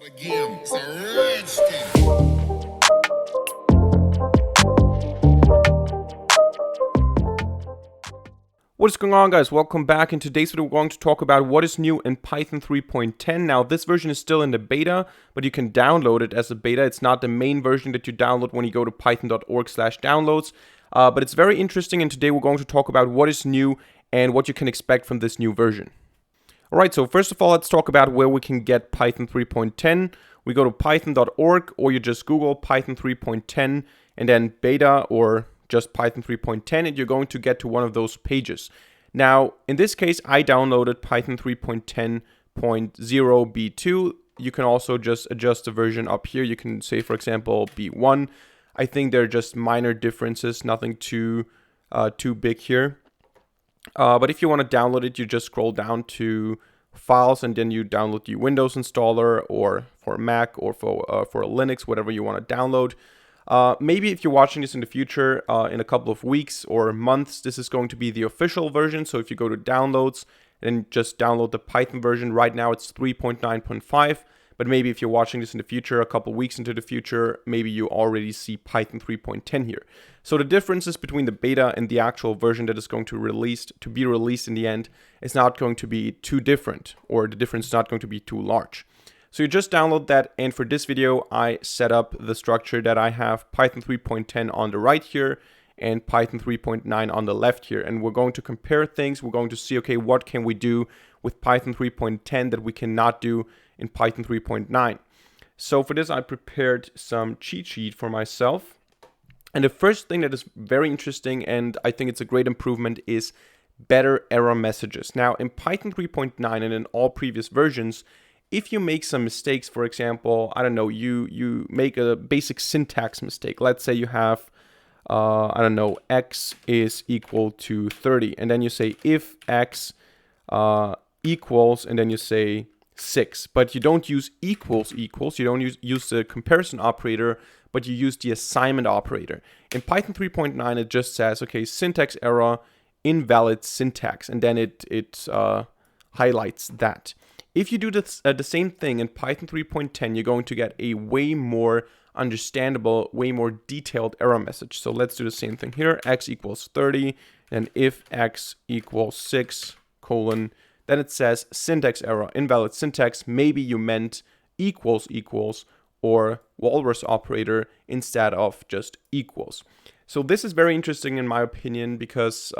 Again, it's a rich thing. What is going on, guys? Welcome back. In today's video, we're going to talk about what is new in Python 3.10. Now, this version is still in the beta, but you can download it as a beta. It's not the main version that you download when you go to python.org/downloads, but it's very interesting, and today we're going to talk about what is new and what you can expect from this new version. Alright, so first of all, let's talk about where we can get Python 3.10. We go to python.org, or you just Google Python 3.10 and then beta or just Python 3.10, and you're going to get to one of those pages. Now, in this case, I downloaded Python 3.10.0 B2. You can also just adjust the version up here. You can say, for example, B1. I think they're just minor differences, nothing too big here. But if you want to download it, you just scroll down to files and then you download the Windows installer, or for Mac or for Linux, whatever you want to download. Maybe if you're watching this in the future, in a couple of weeks or months, this is going to be the official version. So if you go to downloads and just download the Python version, right now it's 3.9.5. But maybe if you're watching this in the future, a couple of weeks into the future, maybe you already see Python 3.10 here. So the differences between the beta and the actual version that is going to be released in the end is not going to be too different, or the difference is not going to be too large. So you just download that, and for this video, I set up the structure that I have Python 3.10 on the right here and Python 3.9 on the left here. And we're going to compare things. We're going to see, okay, what can we do with Python 3.10 that we cannot do in Python 3.9. So for this, I prepared some cheat sheet for myself. And the first thing that is very interesting, and I think it's a great improvement, is better error messages. Now, in Python 3.9 and in all previous versions, if you make some mistakes, for example, I don't know, you make a basic syntax mistake. Let's say you have, I don't know, x is equal to 30. And then you say if x equals, and then you say 6. But you don't use equals. You don't use the comparison operator, but you use the assignment operator. In Python 3.9, it just says, okay, syntax error, invalid syntax. And then it highlights that. If you do this, the same thing in Python 3.10, you're going to get a way more understandable, way more detailed error message. So let's do the same thing here. X equals 30, and if x equals 6, then it says syntax error, invalid syntax. Maybe you meant equals or walrus operator instead of just equals. So this is very interesting in my opinion, because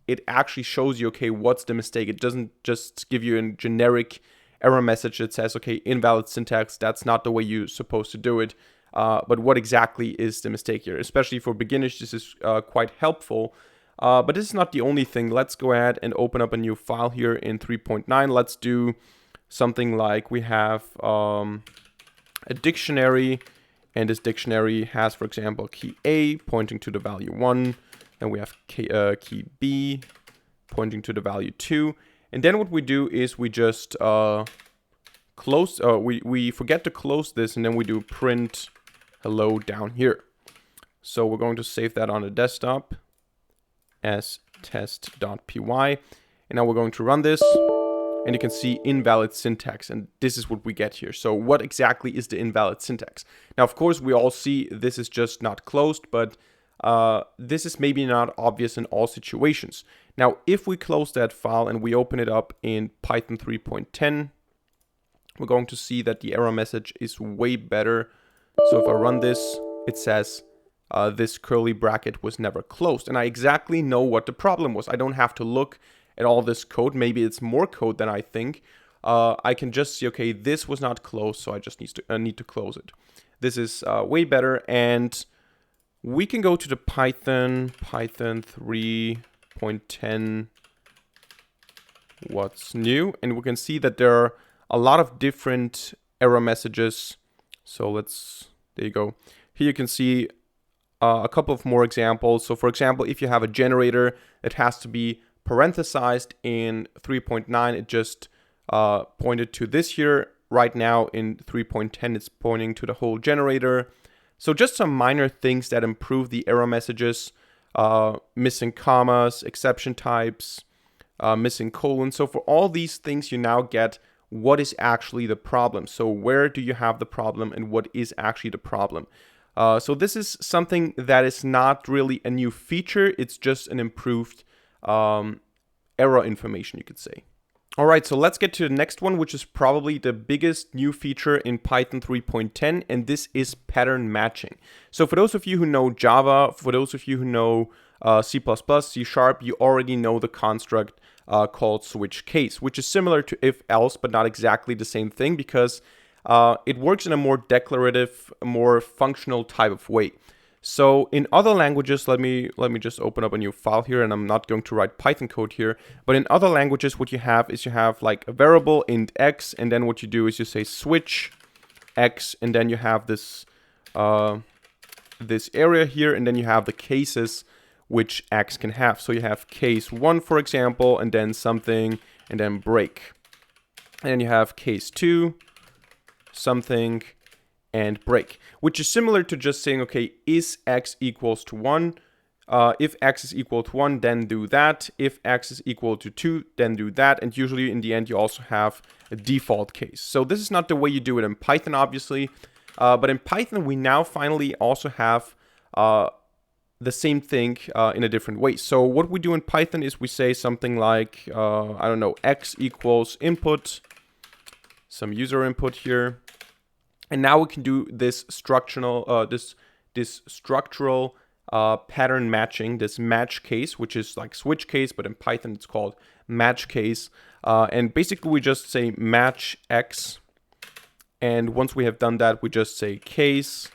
it actually shows you, okay, what's the mistake. It doesn't just give you a generic error message that says, okay, invalid syntax, that's not the way you're supposed to do it. But what exactly is the mistake here? Especially for beginners, this is quite helpful. But this is not the only thing. Let's go ahead and open up a new file here in 3.9. Let's do something like we have a dictionary, and this dictionary has, for example, key A pointing to the value 1. And we have key B pointing to the value 2. And then what we do is we just close, we forget to close this, and then we do print hello down here. So we're going to save that on the desktop as test.py. And now we're going to run this, and you can see invalid syntax, and this is what we get here. So what exactly is the invalid syntax? Now, of course, we all see this is just not closed, but this is maybe not obvious in all situations. Now, if we close that file and we open it up in Python 3.10, we're going to see that the error message is way better. So if I run this, it says this curly bracket was never closed. And I exactly know what the problem was. I don't have to look at all this code. Maybe it's more code than I think. I can just see, okay, this was not closed, so I just need to close it. This is way better. And we can go to the Python 3.10 what's new, and we can see that there are a lot of different error messages. So there you go. Here you can see a couple of more examples. So for example, if you have a generator that has to be parenthesized in 3.9, it just pointed to this here. Right now in 3.10, it's pointing to the whole generator. So just some minor things that improve the error messages, missing commas, exception types, missing colons. So for all these things, you now get what is actually the problem. So where do you have the problem and what is actually the problem? So this is something that is not really a new feature. It's just an improved error information, you could say. All right, so let's get to the next one, which is probably the biggest new feature in Python 3.10, and this is pattern matching. So for those of you who know Java, for those of you who know C++, C#, you already know the construct called switch case, which is similar to if else, but not exactly the same thing, because it works in a more declarative, more functional type of way. So in other languages, let me just open up a new file here, and I'm not going to write Python code here, but in other languages, what you have is you have like a variable int x, and then what you do is you say switch x, and then you have this this area here, and then you have the cases which x can have. So you have case 1, for example, and then something, and then break. And then you have case 2, something, and break, which is similar to just saying, okay, is x equals to 1? If x is equal to 1, then do that. If x is equal to 2, then do that. And usually in the end, you also have a default case. So this is not the way you do it in Python, obviously. But in Python, we now finally also have the same thing in a different way. So what we do in Python is we say something like, I don't know, x equals input, some user input here. And now we can do this structural, this structural pattern matching, this match case, which is like switch case, but in Python it's called match case. And basically we just say match x. And once we have done that, we just say case.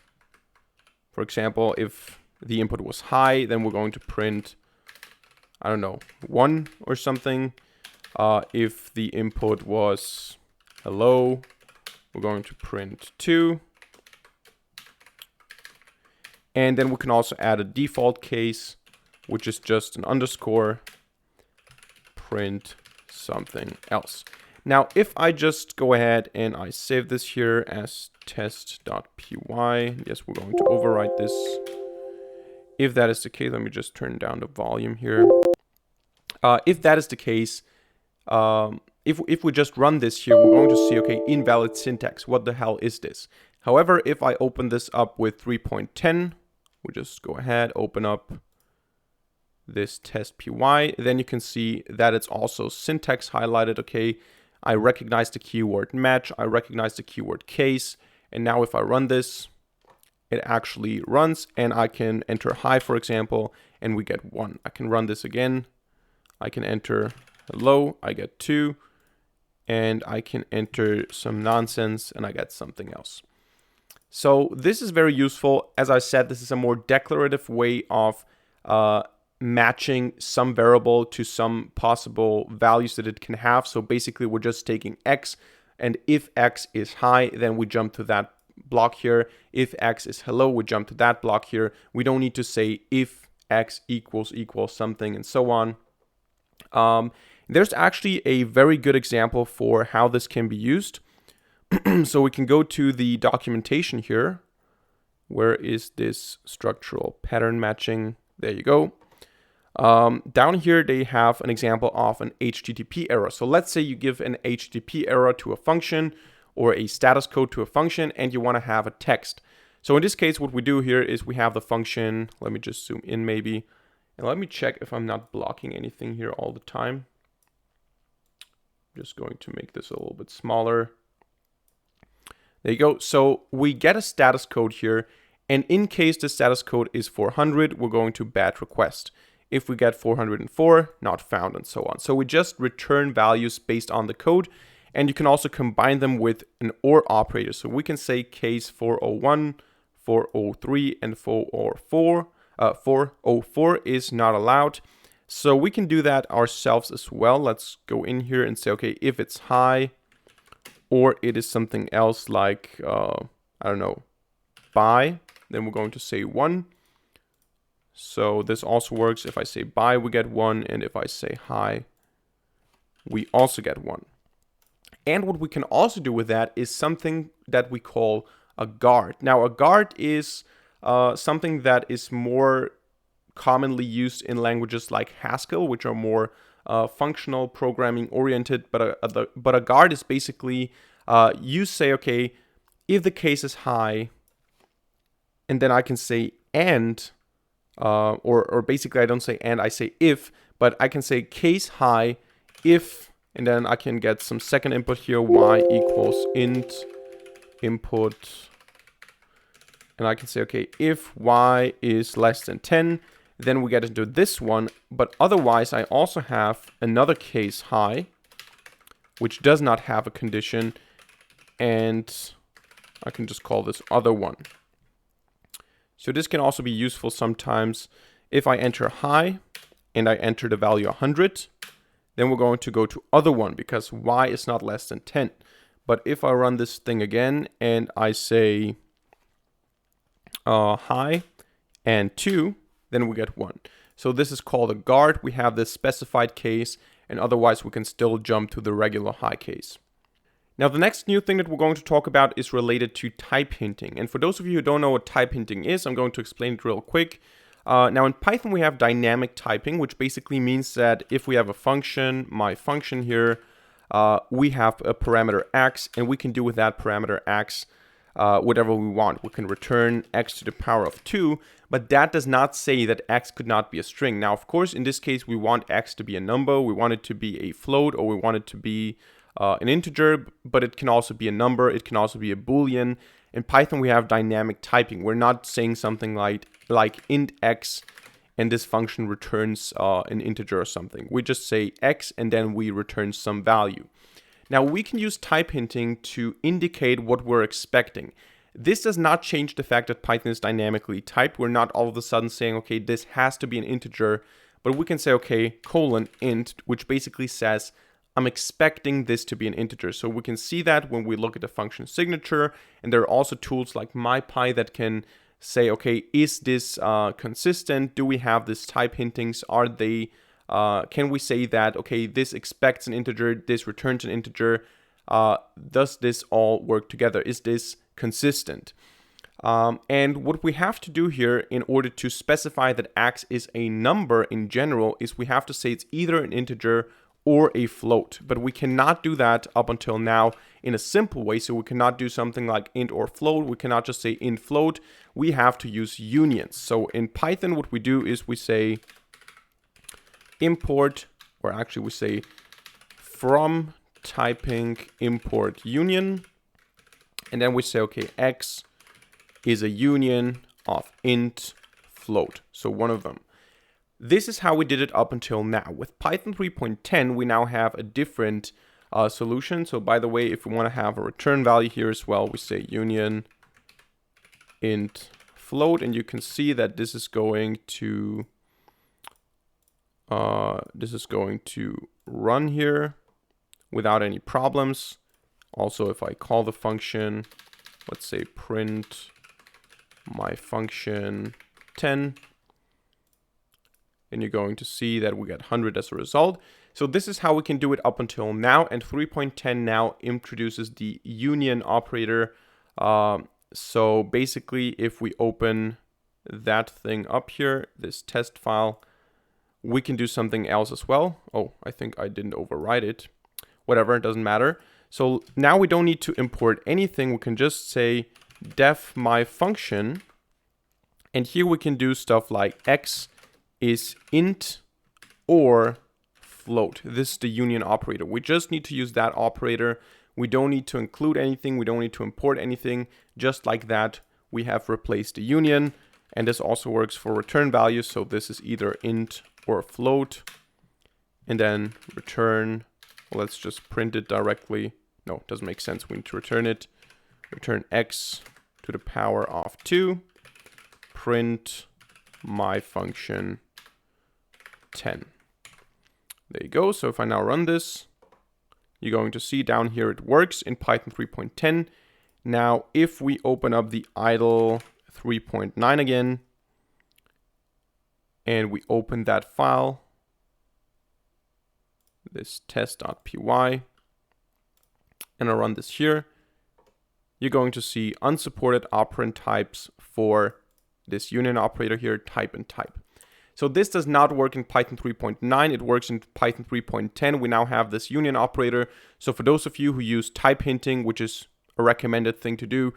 For example, if the input was high, then we're going to print, I don't know, 1 or something. If the input was hello, we're going to print 2. And then we can also add a default case, which is just an underscore, print something else. Now, if I just go ahead and I save this here as test.py, yes, we're going to overwrite this. If that is the case, let me just turn down the volume here. If that is the case, if we just run this here, we're going to see, okay, invalid syntax. What the hell is this? However, if I open this up with 3.10, we just go ahead, open up this test.py, then you can see that it's also syntax highlighted. Okay, I recognize the keyword match, I recognize the keyword case, and now if I run this, it actually runs, and I can enter high, for example, and we get 1. I can run this again. I can enter hello, I get 2, and I can enter some nonsense, and I get something else. So this is very useful. As I said, this is a more declarative way of matching some variable to some possible values that it can have. So basically, we're just taking x, and if x is high, then we jump to that block here. If x is hello, we jump to that block here. We don't need to say if x equals something and so on. There's actually a very good example for how this can be used. So we can go to the documentation here. Where is this structural pattern matching? There you go. Down here, they have an example of an HTTP error. So let's say you give an HTTP error to a function or a status code to a function, and you want to have a text. So in this case, what we do here is we have the function. Let me just zoom in maybe. And let me check if I'm not blocking anything here all the time. I'm just going to make this a little bit smaller. There you go. So we get a status code here. And in case the status code is 400, we're going to batch request. If we get 404, not found, and so on. So we just return values based on the code. And you can also combine them with an OR operator. So we can say case 401, 403, and 404. 404 is not allowed. So we can do that ourselves as well. Let's go in here and say, okay, if it's high, or it is something else like, I don't know, buy, then we're going to say 1. So this also works. If I say buy, we get 1. And if I say hi, we also get 1. And what we can also do with that is something that we call a guard. Now, a guard is something that is more commonly used in languages like Haskell, which are more functional programming oriented, but a guard is basically you say, okay, if the case is high, and then I can say and, or basically I don't say and, I say if, but I can say case high if, and then I can get some second input here, y equals int input, and I can say, okay, if y is less than 10, then we get into this one, but otherwise I also have another case high, which does not have a condition, and I can just call this other one. So this can also be useful sometimes. If I enter high and I enter the value 100, then we're going to go to other one because y is not less than 10. But if I run this thing again and I say high and 2, then we get 1. So this is called a guard. We have this specified case, and otherwise we can still jump to the regular high case. Now, the next new thing that we're going to talk about is related to type hinting. And for those of you who don't know what type hinting is, I'm going to explain it real quick. Now, in Python, we have dynamic typing, which basically means that if we have a function, my function here, we have a parameter x, and we can do with that parameter x whatever we want. We can return x to the power of 2, but that does not say that x could not be a string. Now, of course, in this case, we want x to be a number, we want it to be a float, or we want it to be an integer, but it can also be a number, it can also be a boolean. In Python, we have dynamic typing. We're not saying something like int x, and this function returns an integer or something. We just say x, and then we return some value. Now, we can use type hinting to indicate what we're expecting. This does not change the fact that Python is dynamically typed. We're not all of a sudden saying, okay, this has to be an integer, but we can say, okay, colon int, which basically says, I'm expecting this to be an integer. So we can see that when we look at the function signature, and there are also tools like MyPy that can say, okay, is this consistent? Do we have this type hintings? Are they, can we say that, okay, this expects an integer, this returns an integer? Does this all work together? Is this consistent? And what we have to do here in order to specify that x is a number in general is we have to say it's either an integer or a float, but we cannot do that up until now in a simple way. So we cannot do something like int or float. We cannot just say int float. We have to use unions. So in Python, what we do is we say import, or actually we say from typing import union, and then we say, okay, x is a union of int float, so one of them. This is how we did it up until now. With Python 3.10, we now have a different solution. So by the way, if we want to have a return value here as well, we say union int float, and you can see that this is going to run here without any problems. Also, if I call the function, let's say print my function 10, and you're going to see that we get 100 as a result. So this is how we can do it up until now, and 3.10 now introduces the union operator. So basically, if we open that thing up here, this test file, we can do something else as well. Oh, I think I didn't override it. Whatever, it doesn't matter. So now we don't need to import anything. We can just say def my function, and here we can do stuff like x is int or float. This is the union operator. We just need to use that operator. We don't need to include anything. We don't need to import anything. Just like that, we have replaced the union. And this also works for return values. So this is either int or float. And then return, well, let's just print it directly. No, it doesn't make sense. We need to return it. Return x to the power of 2. Print my function 10. There you go. So if I now run this, you're going to see down here it works in Python 3.10. Now, if we open up the idle 3.9 again, and we open that file, this test.py, and I run this here, you're going to see unsupported operand types for this union operator here, type and type. So this does not work in Python 3.9, it works in Python 3.10. We now have this union operator. So for those of you who use type hinting, which is a recommended thing to do,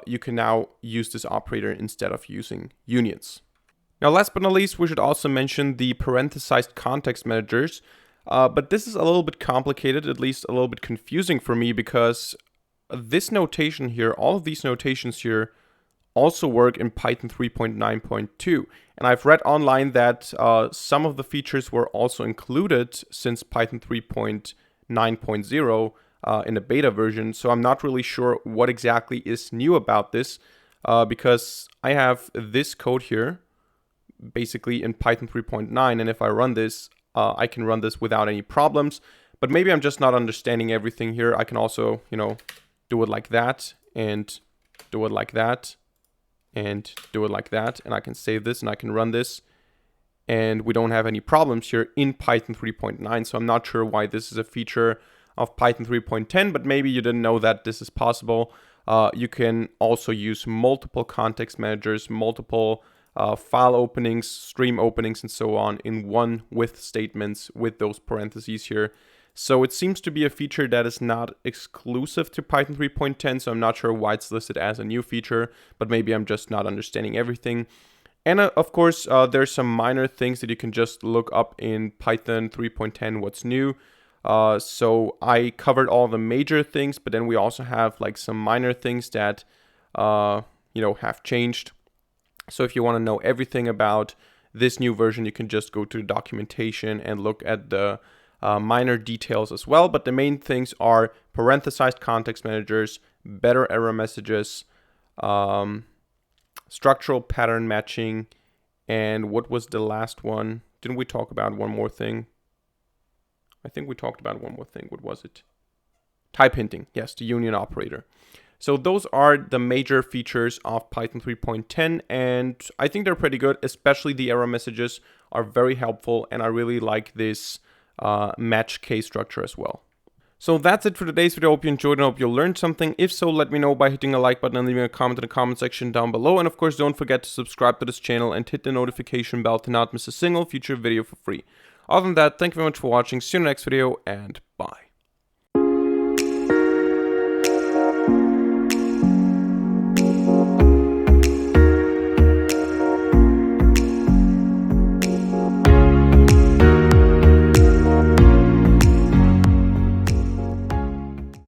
you can now use this operator instead of using unions. Now, last but not least, we should also mention the parenthesized context managers. But this is a little bit complicated, at least a little bit confusing for me, because this notation here, all of these notations here, also work in Python 3.9.2. And I've read online that some of the features were also included since Python 3.9.0 in the beta version. So I'm not really sure what exactly is new about this, because I have this code here, basically in Python 3.9, and if I run this, I can run this without any problems. But maybe I'm just not understanding everything here. I can also, do it like that, and do it like that, and do it like that, and I can save this and I can run this, and we don't have any problems here in Python 3.9. So I'm not sure why this is a feature of Python 3.10, but maybe you didn't know that this is possible. You can also use multiple context managers, multiple file openings, stream openings, and so on in one with statements with those parentheses here. So it seems to be a feature that is not exclusive to Python 3.10, so I'm not sure why it's listed as a new feature, but maybe I'm just not understanding everything. And of course, there's some minor things that you can just look up in Python 3.10, what's new. So I covered all the major things, but then we also have like some minor things that, have changed. So if you want to know everything about this new version, you can just go to the documentation and look at the minor details as well. But the main things are parenthesized context managers, better error messages, structural pattern matching, and what was the last one? Didn't we talk about one more thing? I think we talked about one more thing. What was it? Type hinting. Yes, the union operator. So those are the major features of Python 3.10, and I think they're pretty good, especially the error messages are very helpful, and I really like this match case structure as well. So that's it for today's video. I hope you enjoyed and I hope you learned something. If so, let me know by hitting a like button and leaving a comment in the comment section down below. And of course, don't forget to subscribe to this channel and hit the notification bell to not miss a single future video for free. Other than that, thank you very much for watching. See you in the next video, and